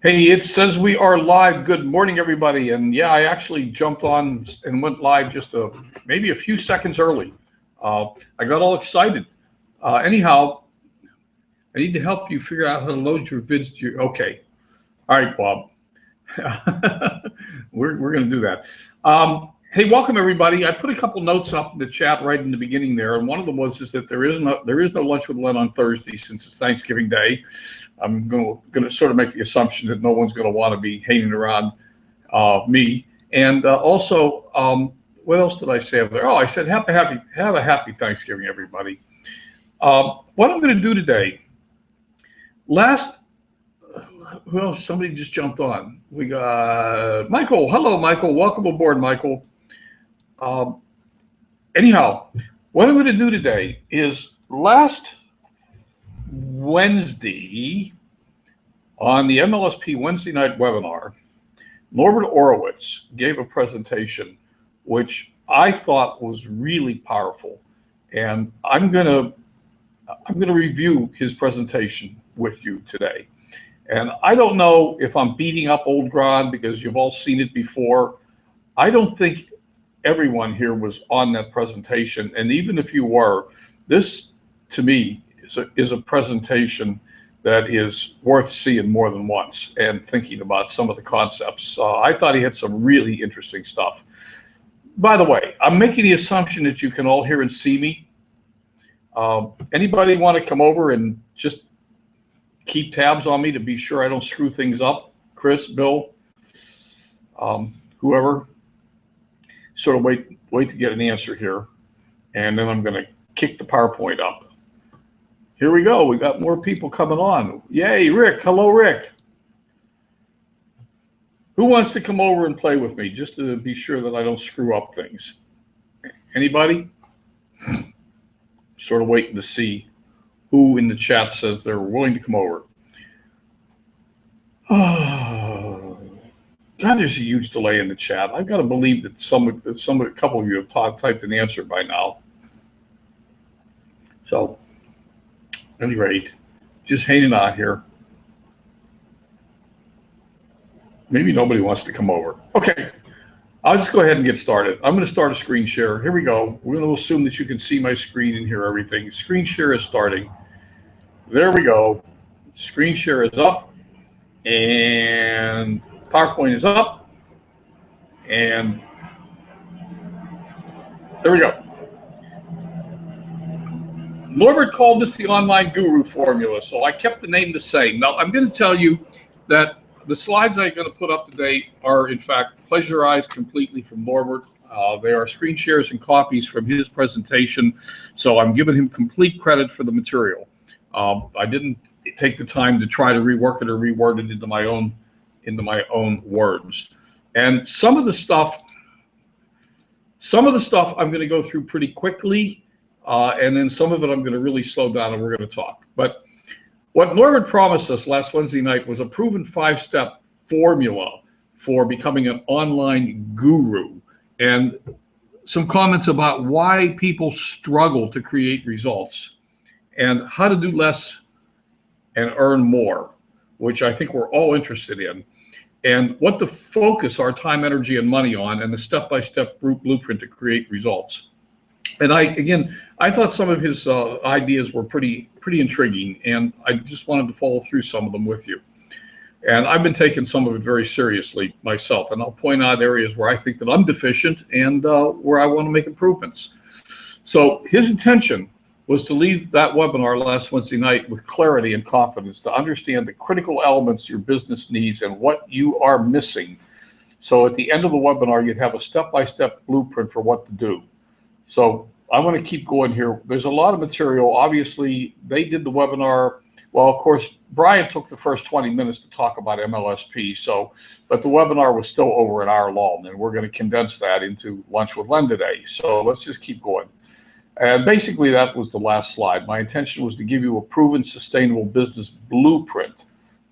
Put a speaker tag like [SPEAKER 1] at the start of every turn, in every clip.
[SPEAKER 1] Hey, it says we are live. Good morning, everybody. And yeah, I actually jumped on and went live just maybe a few seconds early. Uh, I got all excited. Anyhow, I need to help you figure out how to load your vids. Okay. All right, Bob. we're going to do that. Hey, welcome everybody. I put a couple notes up in the chat right in the beginning there, and one of them was is that there is no lunch with Len on Thursday since it's Thanksgiving Day. I'm going to sort of make the assumption that no one's going to want to be hanging around me. And also, what else did I say over there? Oh, I said have a happy Thanksgiving, everybody. What I'm going to do today. Well, somebody just jumped on. We got Michael. Hello, Michael. Welcome aboard, Michael. Anyhow, what I'm going to do today is last Wednesday on the MLSP Wednesday night webinar, Norbert Orowitz gave a presentation which I thought was really powerful, and I'm going to review his presentation with you today. And I don't know if I'm beating up old ground because you've all seen it before. I don't think everyone here was on that presentation, and even if you were, this to me is a presentation that is worth seeing more than once and thinking about some of the concepts. I thought he had some really interesting stuff. By the way, I'm making the assumption that you can all hear and see me. Anybody want to come over and just keep tabs on me to be sure I don't screw things up? Chris, Bill, whoever. Sort of wait to get an answer here, and then I'm going to kick the PowerPoint up. Here we go. We got more people coming on. Yay, Rick. Hello, Rick. Who wants to come over and play with me just to be sure that I don't screw up things? Anybody? Sort of waiting to see who in the chat says they're willing to come over. Oh, God, there's a huge delay in the chat. I've got to believe that a couple of you have typed an answer by now. So, at any rate, just hanging out here. Maybe nobody wants to come over. Okay, I'll just go ahead and get started. I'm going to start a screen share. Here we go. We're going to assume that you can see my screen and hear everything. Screen share is starting. There we go. Screen share is up, and PowerPoint is up, and there we go. Norbert called this the online guru formula, so I kept the name the same. Now, I'm going to tell you that the slides I'm going to put up today are, in fact, plagiarized completely from Norbert. They are screen shares and copies from his presentation, so I'm giving him complete credit for the material. I didn't take the time to try to rework it or reword it into my own words. And some of the stuff I'm going to go through pretty quickly, and then some of it I'm going to really slow down and we're going to talk. But what Norbert promised us last Wednesday night was a proven 5-step formula for becoming an online guru, and some comments about why people struggle to create results and how to do less and earn more, which I think we're all interested in, and what to focus our time, energy, and money on, and the step-by-step blueprint to create results. And I thought some of his ideas were pretty intriguing, and I just wanted to follow through some of them with you. And I've been taking some of it very seriously myself, and I'll point out areas where I think that I'm deficient and where I want to make improvements. So his intention was to leave that webinar last Wednesday night with clarity and confidence to understand the critical elements your business needs and what you are missing. So at the end of the webinar, you'd have a step-by-step blueprint for what to do. So I'm going to keep going here. There's a lot of material. Obviously, they did the webinar. Well, of course, Brian took the first 20 minutes to talk about MLSP. But the webinar was still over an hour long, and we're going to condense that into Lunch with Len today. So let's just keep going. And basically, that was the last slide. My intention was to give you a proven, sustainable business blueprint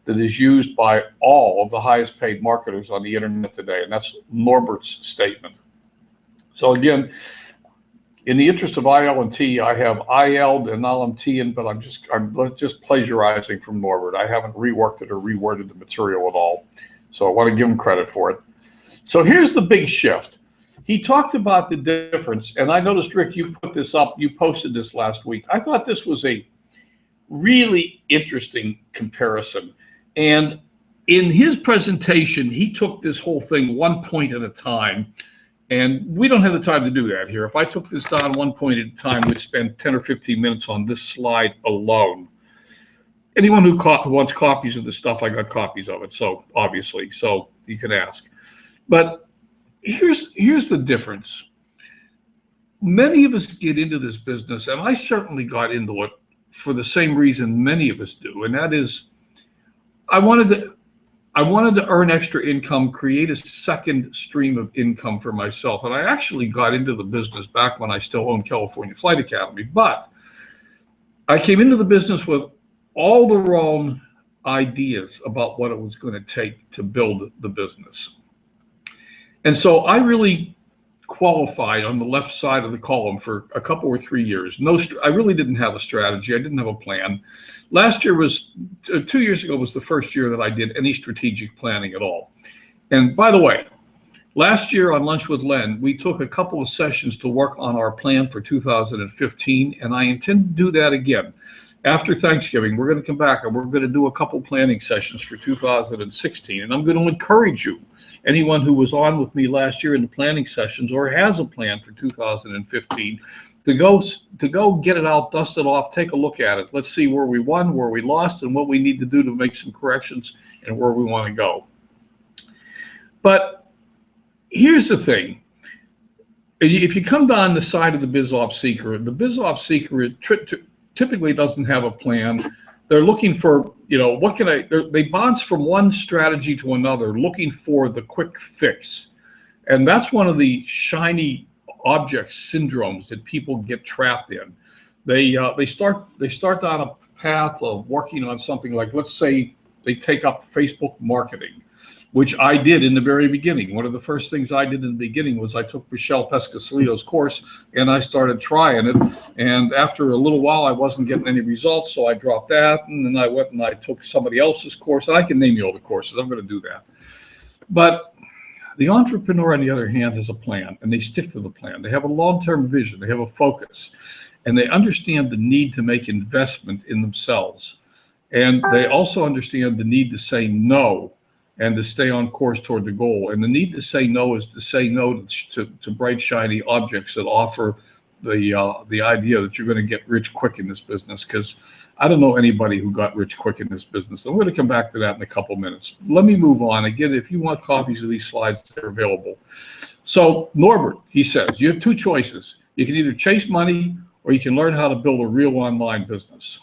[SPEAKER 1] that is used by all of the highest paid marketers on the internet today. And that's Norbert's statement. So again, in the interest of IL&T, I have IL'd and now I'm T'ing, but I'm just plagiarizing from Norbert. I haven't reworked it or reworded the material at all. So I want to give him credit for it. So here's the big shift. He talked about the difference, and I noticed, Rick, you put this up, you posted this last week. I thought this was a really interesting comparison. And in his presentation, he took this whole thing one point at a time. And we don't have the time to do that here. If I took this down one point at a time, we'd spend 10 or 15 minutes on this slide alone. Anyone who wants copies of the stuff, I got copies of it, so obviously, so you can ask. But here's the difference. Many of us get into this business, and I certainly got into it for the same reason many of us do, and that is I wanted to earn extra income, create a second stream of income for myself. And I actually got into the business back when I still owned California Flight Academy. But I came into the business with all the wrong ideas about what it was going to take to build the business. And so I really qualified on the left side of the column for a couple or 3 years. I really didn't have a strategy. I didn't have a plan. Last year was, 2 years ago was the first year that I did any strategic planning at all. And by the way, last year on Lunch with Len, we took a couple of sessions to work on our plan for 2015, and I intend to do that again. After Thanksgiving, we're going to come back and we're going to do a couple planning sessions for 2016, and I'm going to encourage you, anyone who was on with me last year in the planning sessions or has a plan for 2015, to go get it out, dust it off, take a look at it. Let's see where we won, where we lost, and what we need to do to make some corrections and where we want to go. But here's the thing. If you come down the side of the BizOps seeker, typically doesn't have a plan. They're looking for, they bounce from one strategy to another, looking for the quick fix. And that's one of the shiny object syndromes that people get trapped in. They start down a path of working on something like, let's say they take up Facebook marketing, which I did in the very beginning. One of the first things I did in the beginning was I took Michelle Pescasolito's course and I started trying it. And after a little while, I wasn't getting any results, so I dropped that. And then I went and I took somebody else's course. And I can name you all the courses. I'm going to do that. But the entrepreneur, on the other hand, has a plan, and they stick to the plan. They have a long-term vision. They have a focus, and they understand the need to make investment in themselves. And they also understand the need to say no and to stay on course toward the goal. And the need to say no is to say no to bright, shiny objects that offer the idea that you're going to get rich quick in this business, because I don't know anybody who got rich quick in this business. I'm going to come back to that in a couple minutes. Let me move on. Again, if you want copies of these slides, they're available. So Norbert, he says, you have two choices. You can either chase money or you can learn how to build a real online business.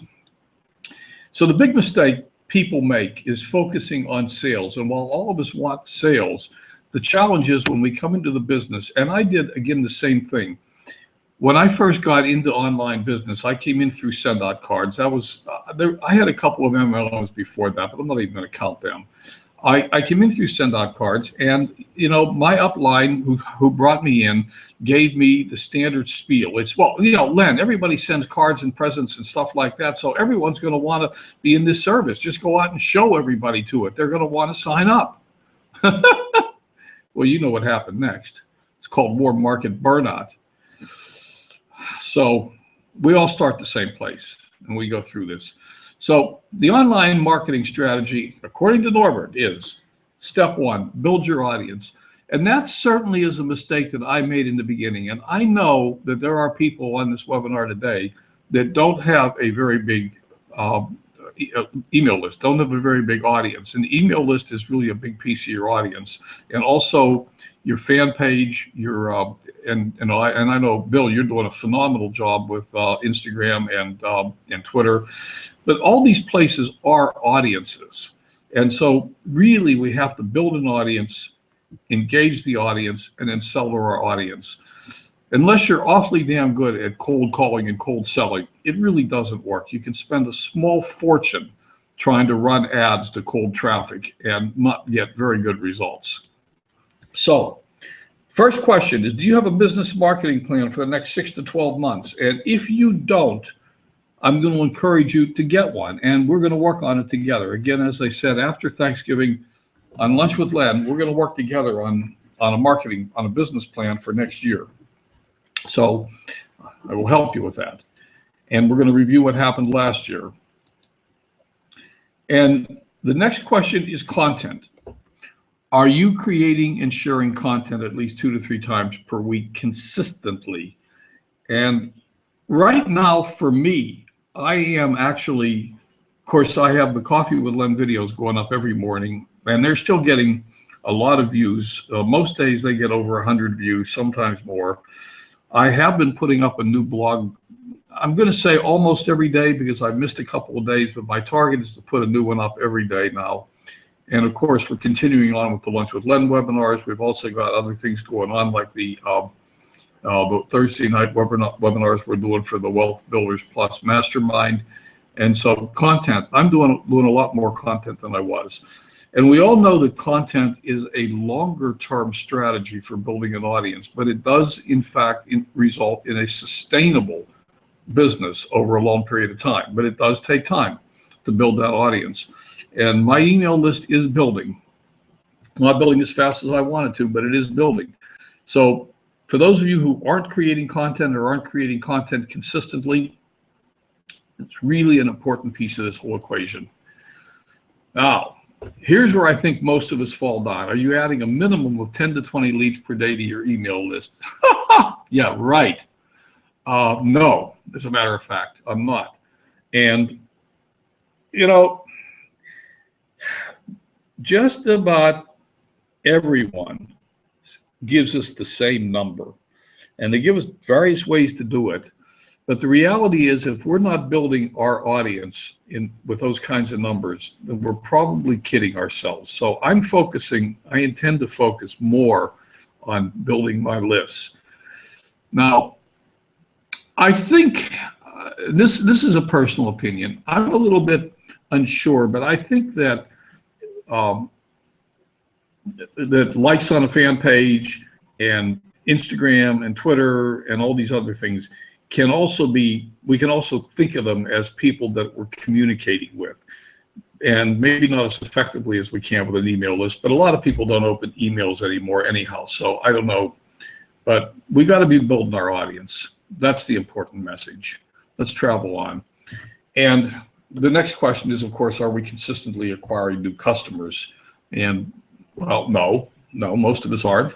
[SPEAKER 1] So the big mistake people make is focusing on sales. And while all of us want sales, the challenge is when we come into the business, and I did, again, the same thing. When I first got into online business, I came in through Send Out Cards. That was I had a couple of MLMs before that, but I'm not even going to count them. I came in through Send Out Cards, and my upline who brought me in gave me the standard spiel. It's, well, Len, everybody sends cards and presents and stuff like that, so everyone's going to want to be in this service. Just go out and show everybody to it. They're going to want to sign up. Well, you know what happened next. It's called more market burnout. So we all start the same place, and we go through this. So the online marketing strategy, according to Norbert, is step one, build your audience. And that certainly is a mistake that I made in the beginning. And I know that there are people on this webinar today that don't have a very big email list, don't have a very big audience. And the email list is really a big piece of your audience. And also your fan page, your and I know, Bill, you're doing a phenomenal job with Instagram and Twitter, but all these places are audiences. And so really we have to build an audience, engage the audience, and then sell to our audience. Unless you're awfully damn good at cold calling and cold selling, it really doesn't work. You can spend a small fortune trying to run ads to cold traffic and not get very good results. So First question is, do you have a business marketing plan for the next 6 to 12 months? And if you don't, I'm going to encourage you to get one, and we're going to work on it together. Again, as I said, after Thanksgiving on Lunch with Len, we're going to work together on a business plan for next year. So I will help you with that. And we're going to review what happened last year. And the next question is content. Are you creating and sharing content at least 2 to 3 times per week consistently? And right now, for me, I am actually, of course, I have the Coffee with Len videos going up every morning, and they're still getting a lot of views. Most days they get over 100 views, sometimes more. I have been putting up a new blog, I'm going to say almost every day because I've missed a couple of days, but my target is to put a new one up every day now. And of course, we're continuing on with the Lunch with Len webinars. We've also got other things going on, like the Thursday night webinars we're doing for the Wealth Builders Plus Mastermind. And so content, I'm doing a lot more content than I was. And we all know that content is a longer term strategy for building an audience, but it does in fact result in a sustainable business over a long period of time. But it does take time to build that audience. And my email list is building. I'm not building as fast as I wanted to, but it is building. So for those of you who aren't creating content or aren't creating content consistently, it's really an important piece of this whole equation. Now, here's where I think most of us fall down. Are you adding a minimum of 10 to 20 leads per day to your email list? Yeah, right. No, as a matter of fact, I'm not. And, you know, just about everyone gives us the same number. And they give us various ways to do it. But the reality is, if we're not building our audience with those kinds of numbers, then we're probably kidding ourselves. So I intend to focus more on building my lists. Now, I think this is a personal opinion. I'm a little bit unsure, but I think that that likes on a fan page and Instagram and Twitter and all these other things can also be, we can also think of them as people that we're communicating with, and maybe not as effectively as we can with an email list, but a lot of people don't open emails anymore anyhow, so I don't know, but we got to be building our audience. That's the important message. Let's travel on. And the next question is, of course, are we consistently acquiring new customers? And well, no, most of us aren't.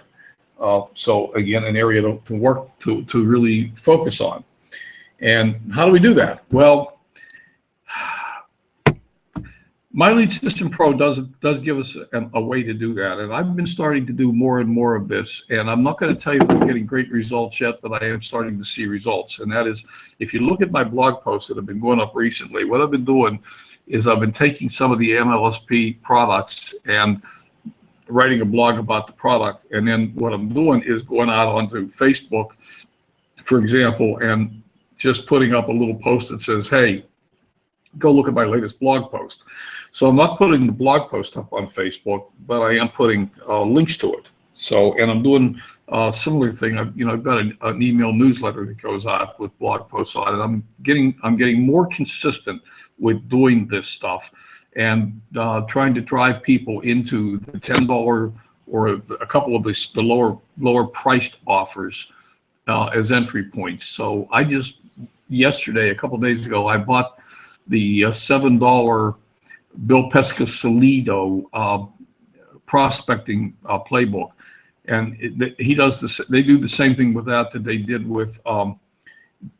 [SPEAKER 1] So again, an area to work to really focus on. And how do we do that? Well, My Lead System Pro does give us a way to do that. And I've been starting to do more and more of this. And I'm not going to tell you that I'm getting great results yet, but I am starting to see results. And that is, if you look at my blog posts that have been going up recently, what I've been doing is I've been taking some of the MLSP products and writing a blog about the product. And then what I'm doing is going out onto Facebook, for example, and just putting up a little post that says, hey, go look at my latest blog post. So I'm not putting the blog post up on Facebook, but I am putting links to it. So, and I'm doing a similar thing. I've got an email newsletter that goes out with blog posts on it. I'm getting more consistent with doing this stuff and trying to drive people into the $10 or a couple of the lower priced offers as entry points. So I just yesterday, a couple of days ago, I bought the $7 Bill Pesca-Solido prospecting playbook, and he does this. They do the same thing with that they did with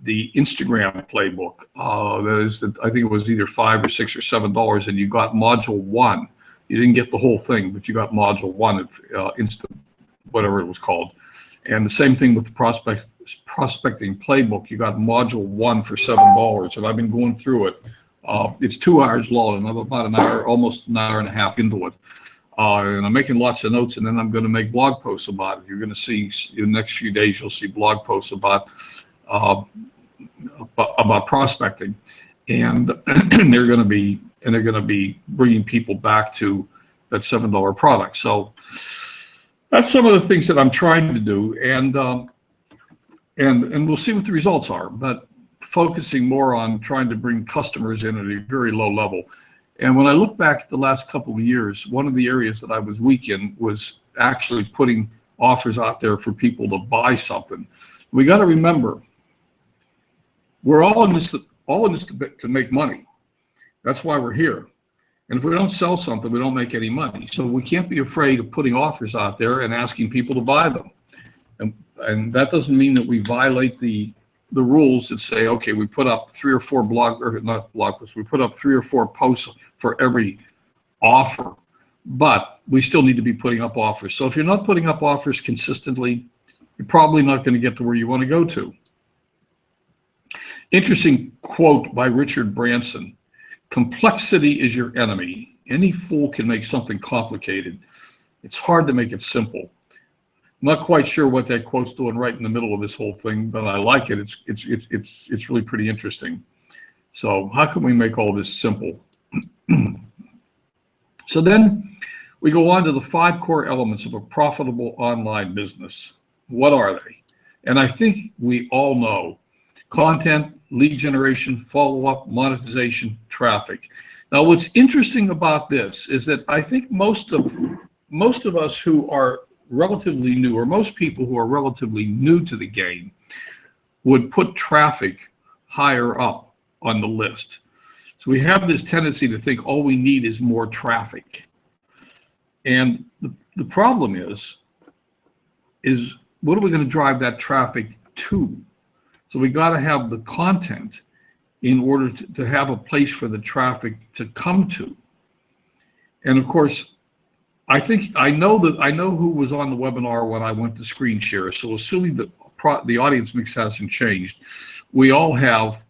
[SPEAKER 1] the Instagram playbook. That is, I think it was either $5 or $6 or $7, and you got module 1. You didn't get the whole thing, but you got module 1 of whatever it was called. And the same thing with the prospecting playbook. You got module 1 for $7, and I've been going through it. It's 2 hours long, and I'm about an hour, almost an hour and a half into it. And I'm making lots of notes, and then I'm going to make blog posts about it. You're going to see in the next few days, you'll see blog posts about prospecting, and they're going to be bringing people back to that $7 product. So that's some of the things that I'm trying to do, and we'll see what the results are. But focusing more on trying to bring customers in at a very low level. And when I look back at the last couple of years, one of the areas that I was weak in was actually putting offers out there for people to buy something. We got to remember, we're all in this to make money. That's why we're here. And if we don't sell something, we don't make any money. So we can't be afraid of putting offers out there and asking people to buy them. And that doesn't mean that we violate the rules that say, okay, we put up 3 or 4 not blog posts, we put up 3 or 4 posts for every offer, but we still need to be putting up offers. So if you're not putting up offers consistently, you're probably not going to get to where you want to go to. Interesting quote by Richard Branson: complexity is your enemy. Any fool can make something complicated. It's hard to make it simple. I'm not quite sure what that quote's doing right in the middle of this whole thing, but I like it. It's really pretty interesting. So how can we make all this simple? So then we go on to the 5 core elements of a profitable online business. What are they? And I think we all know: content, lead generation, follow-up, monetization, traffic. Now, what's interesting about this is that I think most of us who are relatively new, or most people who are relatively new to the game, would put traffic higher up on the list. So we have this tendency to think all we need is more traffic. And the problem is what are we going to drive that traffic to? So we got to have the content in order to have a place for the traffic to come to. And of course, I know who was on the webinar when I went to screen share. So assuming that the audience mix hasn't changed, we all have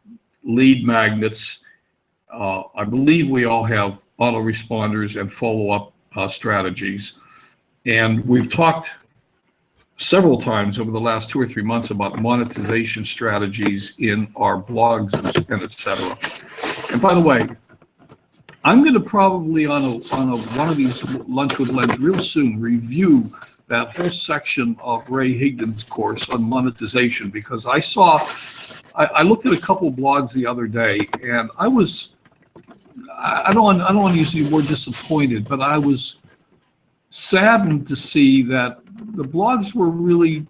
[SPEAKER 1] lead magnets. I believe we all have autoresponders and follow-up strategies. And we've talked several times over the last 2 or 3 months about monetization strategies in our blogs and et cetera. And by the way, I'm going to probably on one of these Lunch with Len real soon review that whole section of Ray Higdon's course on monetization, because I looked at a couple blogs the other day, and I don't want to use the word disappointed, but I was saddened to see that the blogs were really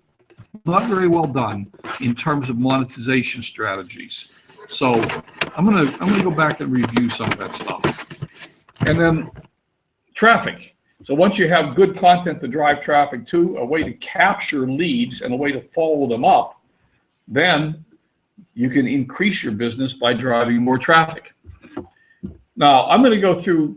[SPEAKER 1] not very well done in terms of monetization strategies. So I'm gonna go back and review some of that stuff. And then traffic. So once you have good content to drive traffic to, a way to capture leads and a way to follow them up, then you can increase your business by driving more traffic. Now, I'm going to go through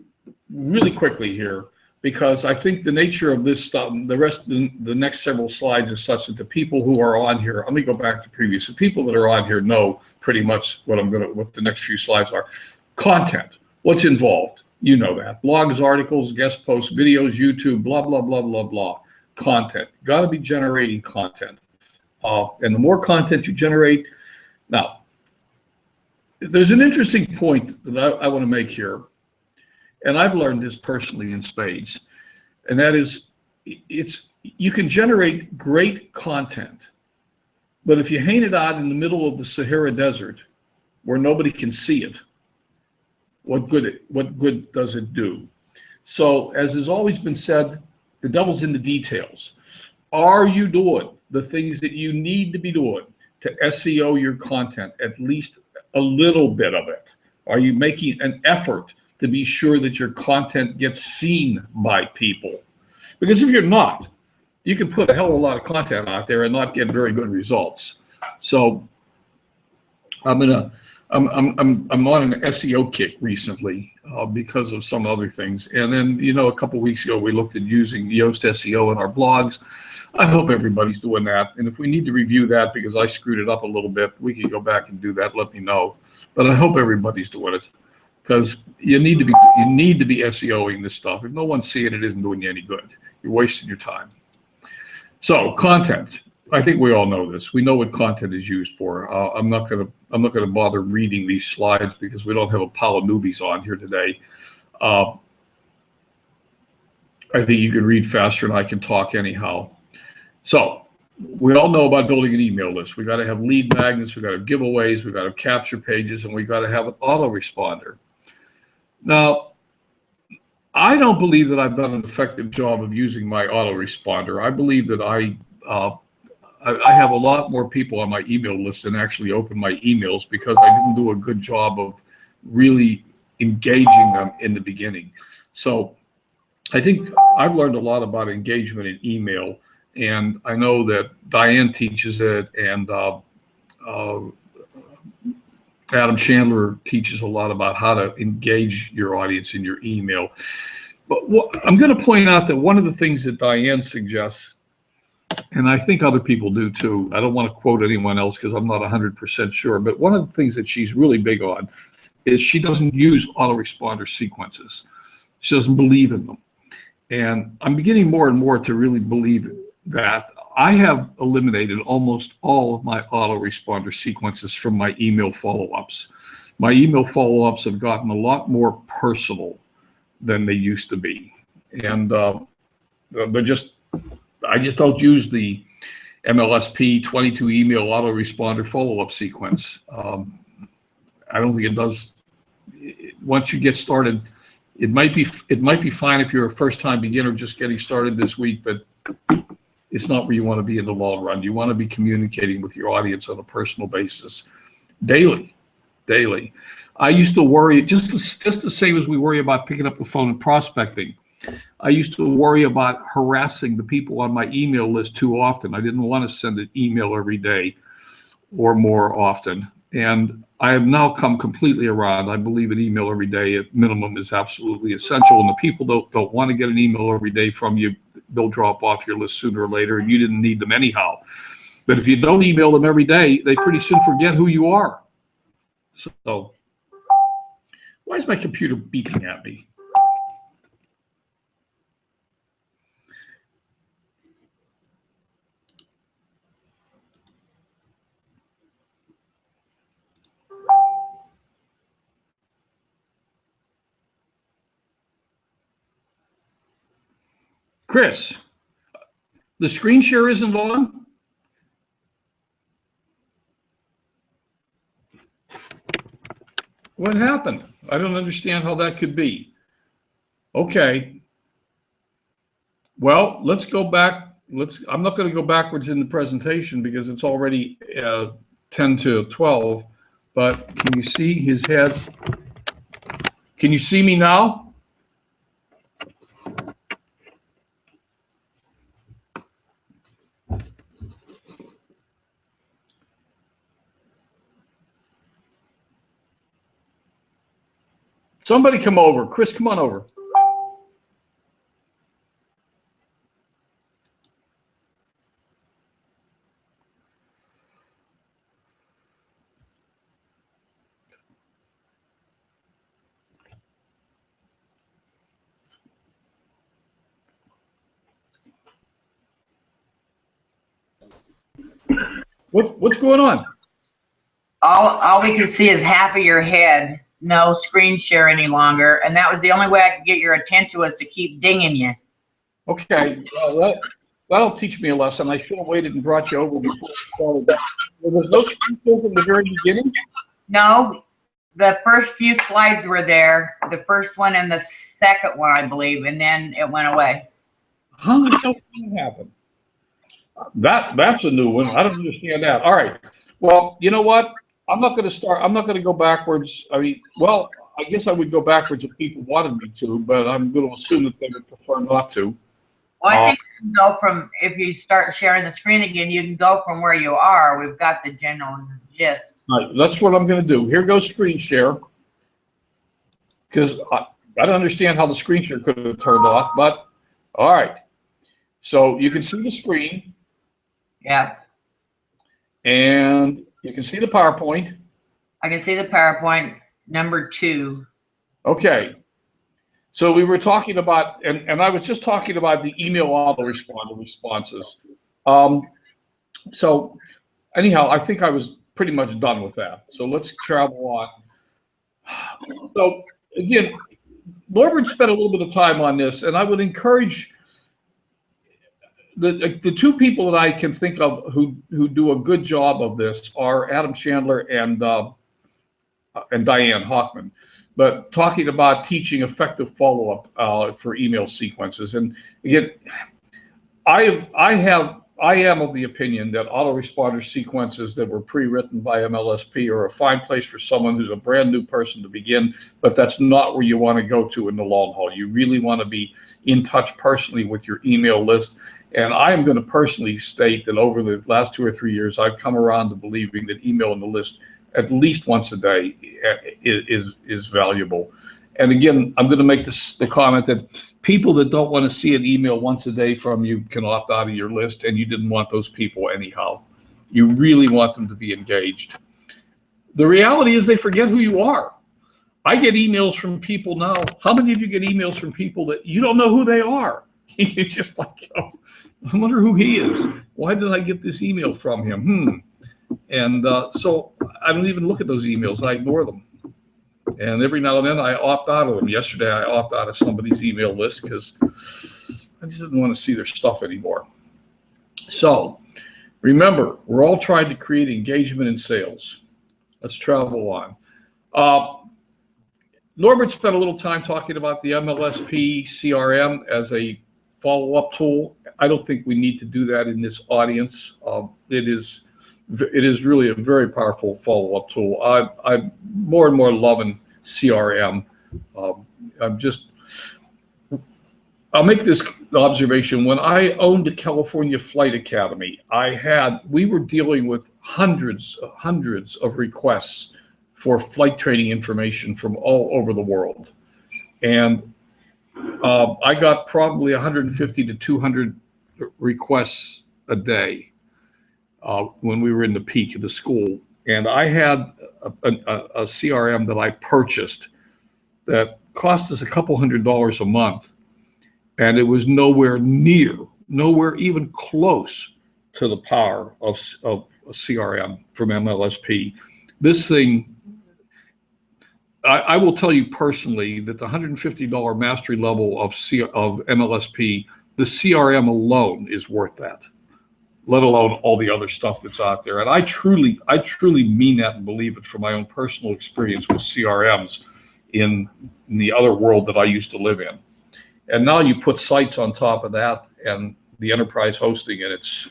[SPEAKER 1] really quickly here, because I think the nature of this stuff, the next several slides is such that the people who are on here, let me go back to previous, the people that are on here know pretty much what the next few slides are. Content, what's involved? You know that. Blogs, articles, guest posts, videos, YouTube, blah, blah, blah, blah, blah. Content, got to be generating content. And the more content you generate, now, there's an interesting point that I want to make here, and I've learned this personally in spades, and that is, you can generate great content, but if you hang it out in the middle of the Sahara Desert where nobody can see it, what good does it do? So, as has always been said, the devil's in the details. Are you doing the things that you need to be doing to SEO your content, at least a little bit of it? Are you making an effort to be sure that your content gets seen by people? Because if you're not, you can put a hell of a lot of content out there and not get very good results. So I'm on an SEO kick recently because of some other things. And then, a couple of weeks ago, we looked at using Yoast SEO in our blogs. I hope everybody's doing that. And if we need to review that because I screwed it up a little bit, we can go back and do that. Let me know. But I hope everybody's doing it, because you need to be SEOing this stuff. If no one's seeing it, it isn't doing you any good. You're wasting your time. So content. I think we all know this. We know what content is used for. I'm not gonna bother reading these slides because we don't have a pile of newbies on here today. I think you can read faster than I can talk anyhow. So we all know about building an email list. We got to have lead magnets, we got to have giveaways, we got to have capture pages, and we got to have an autoresponder. Now, I don't believe that I've done an effective job of using my autoresponder. I believe that I have a lot more people on my email list than actually open my emails because I didn't do a good job of really engaging them in the beginning. So I think I've learned a lot about engagement in email, and I know that Diane teaches it, and Adam Chandler teaches a lot about how to engage your audience in your email. But I'm going to point out that one of the things that Diane suggests, and I think other people do too, I don't want to quote anyone else because I'm not 100% sure, but one of the things that she's really big on is she doesn't use autoresponder sequences. She doesn't believe in them. And I'm beginning more and more to really believe that. I have eliminated almost all of my autoresponder sequences from my email follow-ups. My email follow-ups have gotten a lot more personal than they used to be. And I just don't use the MLSP 22 email autoresponder follow-up sequence. I don't think it does. Once you get started, it might be fine if you're a first-time beginner just getting started this week, but it's not where you want to be in the long run. You want to be communicating with your audience on a personal basis, daily. I used to worry, just the same as we worry about picking up the phone and prospecting. I used to worry about harassing the people on my email list too often. I didn't want to send an email every day or more often. And I have now come completely around. I believe an email every day at minimum is absolutely essential. And the people don't want to get an email every day from you, they'll drop off your list sooner or later, and you didn't need them anyhow. But if you don't email them every day, they pretty soon forget who you are. So, why is my computer beeping at me? Chris, the screen share isn't on? What happened? I don't understand how that could be. Okay. Well, let's go back. I'm not going to go backwards in the presentation because it's already 10 to 12. But can you see his head? Can you see me now? Somebody come over. Chris, come on over. What's going on?
[SPEAKER 2] All we could see is half of your head, no screen share any longer, and that was the only way I could get your attention was to keep dinging you.
[SPEAKER 1] Okay, well, that'll teach me a lesson. I should have waited and brought you over before we started. There was no screen share from the very beginning?
[SPEAKER 2] No, the first few slides were there, the first one and the second one, I believe, and then it went away.
[SPEAKER 1] How the hell did that happen? That's a new one. I don't understand that. All right. Well, you know what? I'm not going to go backwards. I mean, well, I guess I would go backwards if people wanted me to, but I'm going to assume that they would prefer not to.
[SPEAKER 2] Well, I think you can go from, if you start sharing the screen again, you can go from where you are. We've got the general gist.
[SPEAKER 1] All right, that's what I'm going to do. Here goes screen share. Because I don't understand how the screen share could have turned off, but all right. So you can see the screen.
[SPEAKER 2] Yeah.
[SPEAKER 1] And you can see the PowerPoint.
[SPEAKER 2] I can see the PowerPoint number 2.
[SPEAKER 1] Okay. So we were talking about, and I was just talking about the email autoresponder responses. So anyhow, I think I was pretty much done with that. So let's travel on. So again, Norbert spent a little bit of time on this, and I would encourage the two people that I can think of who do a good job of this are Adam Chandler and Diane Hockman, but talking about teaching effective follow-up for email sequences. And again, I am of the opinion that autoresponder sequences that were pre-written by MLSP are a fine place for someone who's a brand new person to begin, but that's not where you want to go to in the long haul. You really want to be in touch personally with your email list. And I am going to personally state that over the last 2 or 3 years, I've come around to believing that email in the list at least once a day is valuable. And again, I'm going to make the comment that people that don't want to see an email once a day from you can opt out of your list, and you didn't want those people anyhow. You really want them to be engaged. The reality is they forget who you are. I get emails from people now. How many of you get emails from people that you don't know who they are? It's just like, oh, I wonder who he is. Why did I get this email from him? And so I don't even look at those emails. I ignore them. And every now and then I opt out of them. Yesterday I opted out of somebody's email list because I just didn't want to see their stuff anymore. So remember, we're all trying to create engagement in sales. Let's travel on. Norbert spent a little time talking about the MLSP CRM as a follow-up tool. I don't think we need to do that in this audience. It is really a very powerful follow-up tool. I'm more and more loving CRM. I'll make this observation. When I owned the California Flight Academy, we were dealing with hundreds of requests for flight training information from all over the world. And I got probably 150 to 200 requests a day when we were in the peak of the school. And I had a CRM that I purchased that cost us a couple $100s a month. And it was nowhere even close to the power of a CRM from MLSP. This thing, I will tell you personally that the $150 mastery level of MLSP, the CRM alone is worth that, let alone all the other stuff that's out there. And I truly mean that and believe it from my own personal experience with CRMs in the other world that I used to live in. And now you put sites on top of that and the enterprise hosting, and it's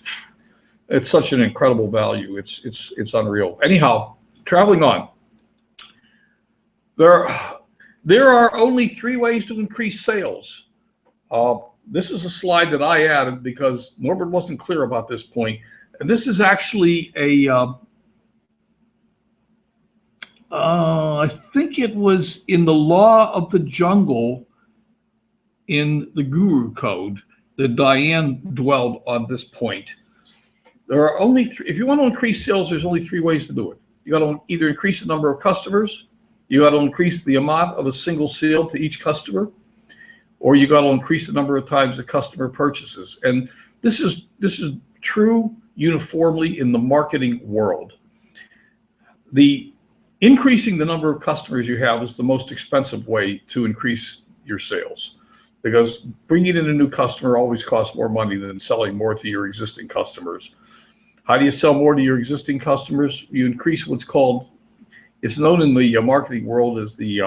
[SPEAKER 1] such an incredible value. It's unreal. Anyhow, traveling on. There are only 3 ways to increase sales. This is a slide that I added because Norbert wasn't clear about this point. And this is actually I think it was in the Law of the Jungle in the Guru Code that Diane dwelled on this point. There are only if you want to increase sales, there's only 3 ways to do it. You got to either increase the number of customers, you got to increase the amount of a single sale to each customer, or you got to increase the number of times the customer purchases. And this is true uniformly in the marketing world. The increasing the number of customers you have is the most expensive way to increase your sales, because bringing in a new customer always costs more money than selling more to your existing customers. How do you sell more to your existing customers? You increase what's called, it's known in the marketing world as the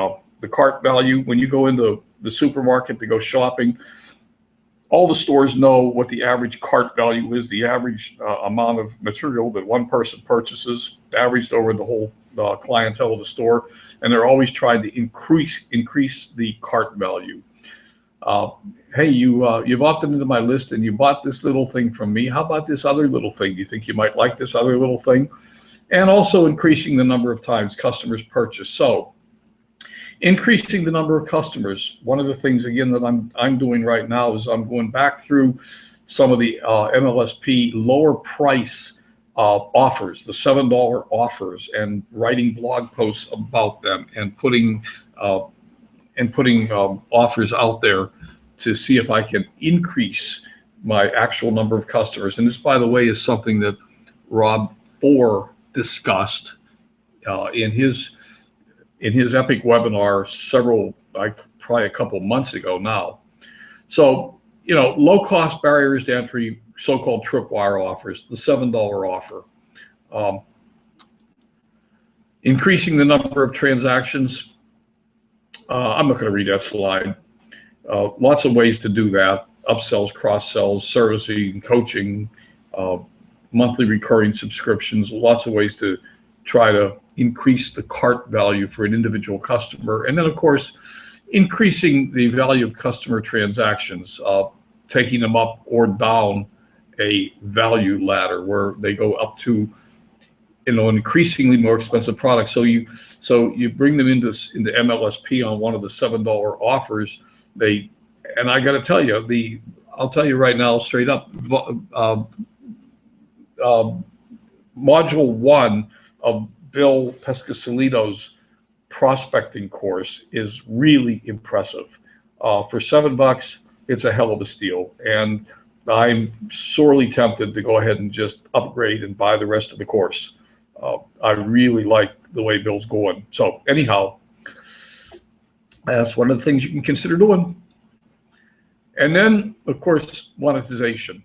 [SPEAKER 1] cart value. When you go into the supermarket to go shopping, all the stores know what the average cart value is, the average amount of material that one person purchases, averaged over the whole clientele of the store, and they're always trying to increase the cart value. Hey, you've opted into my list and you bought this little thing from me. How about this other little thing? Do you think you might like this other little thing? And also increasing the number of times customers purchase. So increasing the number of customers. One of the things, again, that I'm doing right now is I'm going back through some of the MLSP lower price offers, the $7 offers, and writing blog posts about them and putting offers out there to see if I can increase my actual number of customers. And this, by the way, is something that Rob Thor discussed in his epic webinar probably a couple months ago now. So, low cost barriers to entry, so-called tripwire offers, the $7 offer. Increasing the number of transactions. I'm not going to read that slide. Lots of ways to do that. Upsells, cross-sells, servicing, coaching, monthly recurring subscriptions, lots of ways to try to increase the cart value for an individual customer. And then, of course, increasing the value of customer transactions, taking them up or down a value ladder where they go up to an increasingly more expensive product. So you bring them into MLSP on one of the $7 offers. And I got to tell you, I'll tell you right now, straight up, module 1 of Bill Pescasolito's prospecting course is really impressive. For $7, it's a hell of a steal. And I'm sorely tempted to go ahead and just upgrade and buy the rest of the course. I really like the way Bill's going. So anyhow, that's one of the things you can consider doing. And then, of course, monetization.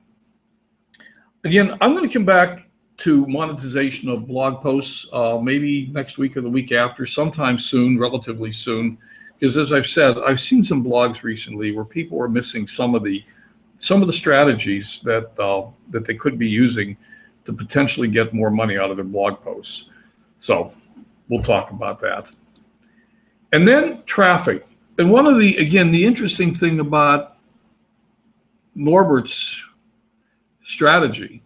[SPEAKER 1] Again, I'm going to come back to monetization of blog posts, maybe next week or the week after, sometime soon, relatively soon. Because as I've said, I've seen some blogs recently where people are missing some of the strategies that they could be using to potentially get more money out of their blog posts. So we'll talk about that. And then traffic. And one of the interesting thing about Norbert's strategy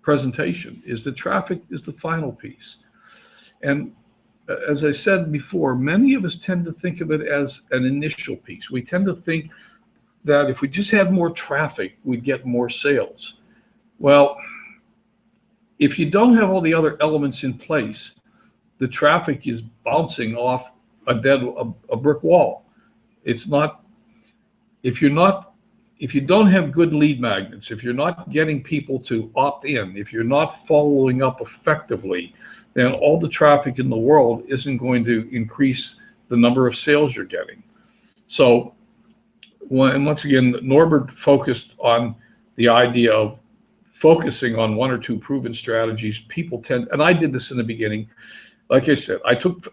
[SPEAKER 1] presentation is that traffic is the final piece. And as I said before, many of us tend to think of it as an initial piece. We tend to think that if we just had more traffic, we'd get more sales. Well, if you don't have all the other elements in place, the traffic is bouncing off a brick wall. It's not, if you don't have good lead magnets, if you're not getting people to opt in, if you're not following up effectively, then all the traffic in the world isn't going to increase the number of sales you're getting. So, and once again, Norbert focused on the idea of focusing on one or two proven strategies. People tend, and I did this in the beginning. Like I said, I took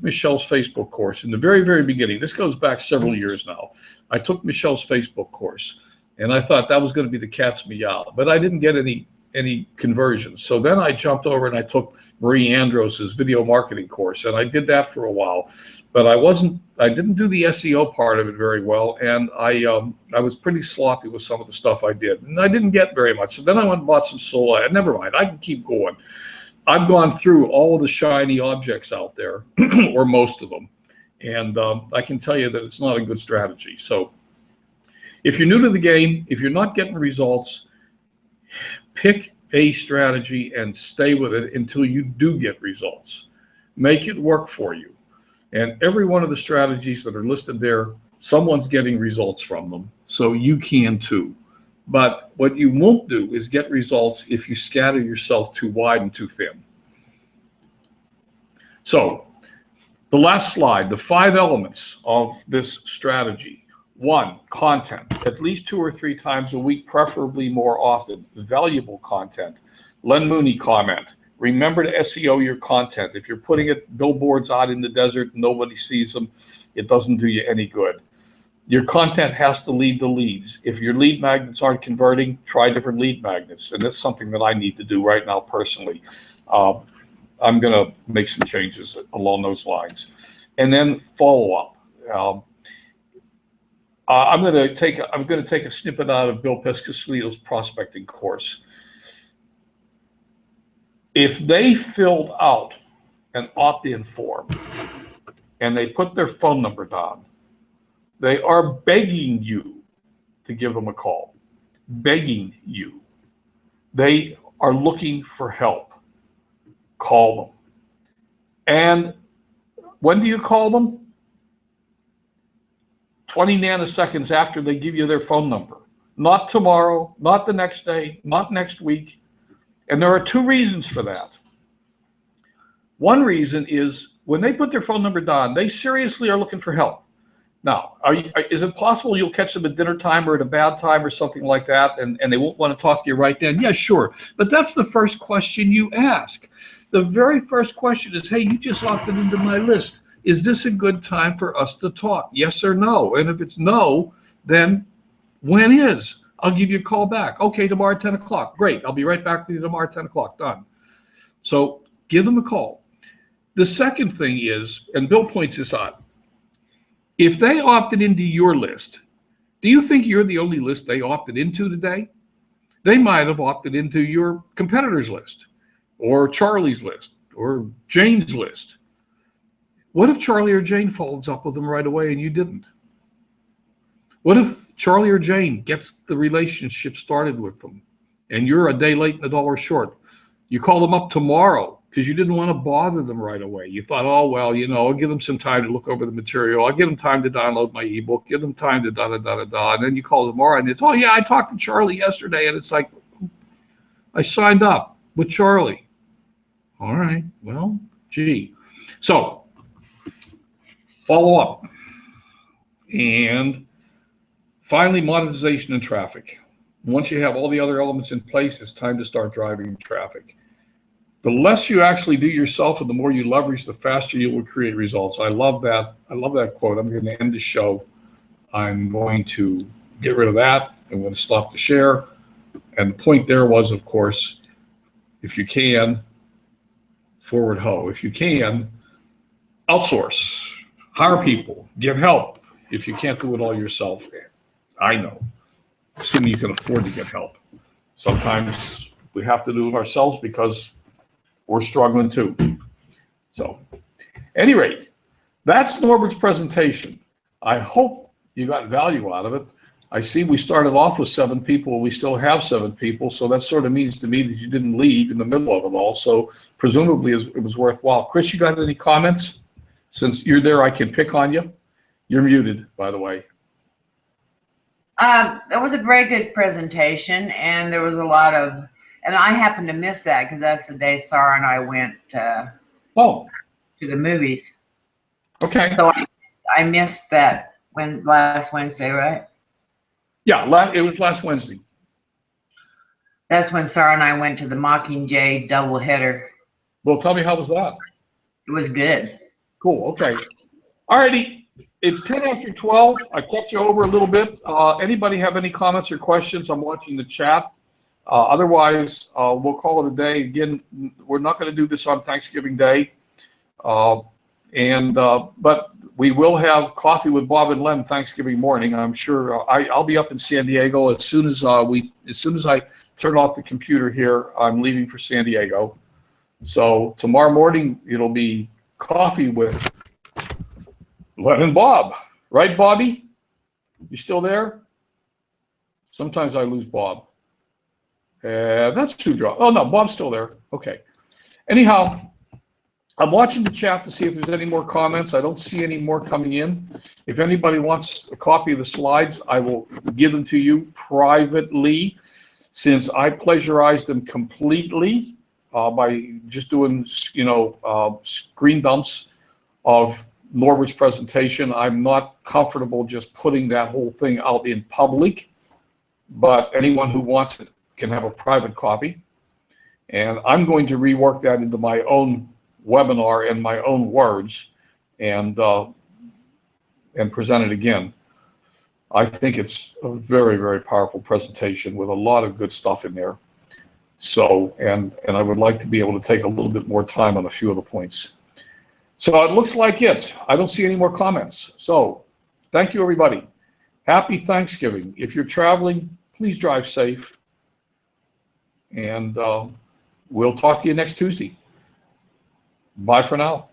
[SPEAKER 1] Michelle's Facebook course in the very, very beginning. This goes back several years now. I took Michelle's Facebook course, and I thought that was going to be the cat's meow, but I didn't get any conversions. So then I jumped over and I took Marie Andros's video marketing course, and I did that for a while, but I didn't do the SEO part of it very well, and I was pretty sloppy with some of the stuff I did, and I didn't get very much. So then I went and bought some Solar. Never mind, I can keep going. I've gone through all of the shiny objects out there, or most of them, and I can tell you that it's not a good strategy. So if you're new to the game, if you're not getting results, pick a strategy and stay with it until you do get results. Make it work for you. And every one of the strategies that are listed there, someone's getting results from them, so you can too. But what you won't do is get results if you scatter yourself too wide and too thin. So the last slide, the 5 elements of this strategy. 1, content, at least 2 or 3 times a week, preferably more often. Valuable content. Len Mooney comment. Remember to SEO your content. If you're putting billboards out in the desert, nobody sees them, it doesn't do you any good. Your content has to lead the leads. If your lead magnets aren't converting, try different lead magnets. And that's something that I need to do right now personally. I'm going to make some changes along those lines. And then follow up. I'm going to take a snippet out of Bill Pescasolito's prospecting course. If they filled out an opt-in form and they put their phone number down, they are begging you to give them a call. Begging you. They are looking for help. Call them. And when do you call them? 20 nanoseconds after they give you their phone number. Not tomorrow, not the next day, not next week. And there are 2 reasons for that. One reason is when they put their phone number down, they seriously are looking for help. Now, is it possible you'll catch them at dinner time or at a bad time or something like that, and they won't want to talk to you right then? Yeah, sure. But that's the first question you ask. The very first question is, hey, you just opted into my list. Is this a good time for us to talk? Yes or no? And if it's no, then when is? I'll give you a call back. Okay, tomorrow at 10 o'clock. Great. I'll be right back with you tomorrow at 10 o'clock. Done. So give them a call. The second thing is, and Bill points this out, if they opted into your list, do you think you're the only list they opted into today? They might have opted into your competitor's list, or Charlie's list, or Jane's list. What if Charlie or Jane follows up with them right away and you didn't? What if Charlie or Jane gets the relationship started with them and you're a day late and $1 short? You call them up tomorrow because you didn't want to bother them right away. You thought, oh, well, I'll give them some time to look over the material. I'll give them time to download my ebook, give them time to da-da-da-da-da. And then you call tomorrow and it's, oh, yeah, I talked to Charlie yesterday. And it's like, I signed up with Charlie. All right, well, gee. So follow up. And finally, monetization and traffic. Once you have all the other elements in place, it's time to start driving traffic. The less you actually do yourself and the more you leverage, the faster you will create results. I love that. I love that quote. I'm going to end the show. I'm going to get rid of that. I'm going to stop the share. And the point there was, of course, if you can, forward ho. If you can, outsource, hire people, get help. If you can't do it all yourself, I know, assuming you can afford to get help. Sometimes we have to do it ourselves because we're struggling too. So, at any rate, that's Norbert's presentation. I hope you got value out of it. I see we started off with 7 people. We still have 7 people. So that sort of means to me that you didn't leave in the middle of it all. So presumably it was worthwhile. Chris, you got any comments? Since you're there, I can pick on you. You're muted, by the way.
[SPEAKER 2] That was a very good presentation, and there was a lot of, and I happened to miss that because that's the day Sarah and I went to the movies.
[SPEAKER 1] Okay.
[SPEAKER 2] So I missed that last Wednesday, right?
[SPEAKER 1] Yeah, it was last Wednesday.
[SPEAKER 2] That's when Sarah and I went to the Mockingjay doubleheader.
[SPEAKER 1] Well, tell me, how was that?
[SPEAKER 2] It was good.
[SPEAKER 1] Cool. Okay. All righty. It's 10 after 12. I kept you over a little bit. Anybody have any comments or questions? I'm watching the chat. Otherwise, we'll call it a day. Again, we're not going to do this on Thanksgiving Day. But we will have coffee with Bob and Len Thanksgiving morning. I'm sure I'll be up in San Diego as soon as I turn off the computer here. I'm leaving for San Diego. So tomorrow morning it'll be coffee with Len and Bob. Right, Bobby? You still there? Sometimes I lose Bob. That's two drops. Oh no, Bob's still there. Okay. Anyhow, I'm watching the chat to see if there's any more comments. I don't see any more coming in. If anybody wants a copy of the slides, I will give them to you privately, since I plagiarized them completely by just doing, screen dumps of Norbert's presentation. I'm not comfortable just putting that whole thing out in public, but anyone who wants it can have a private copy. And I'm going to rework that into my own webinar in my own words and present it again. I think it's a very, very powerful presentation with a lot of good stuff in there. So, and I would like to be able to take a little bit more time on a few of the points. So it looks like it. I don't see any more comments. So thank you, everybody. Happy Thanksgiving. If you're traveling, please drive safe. And we'll talk to you next Tuesday. Bye for now.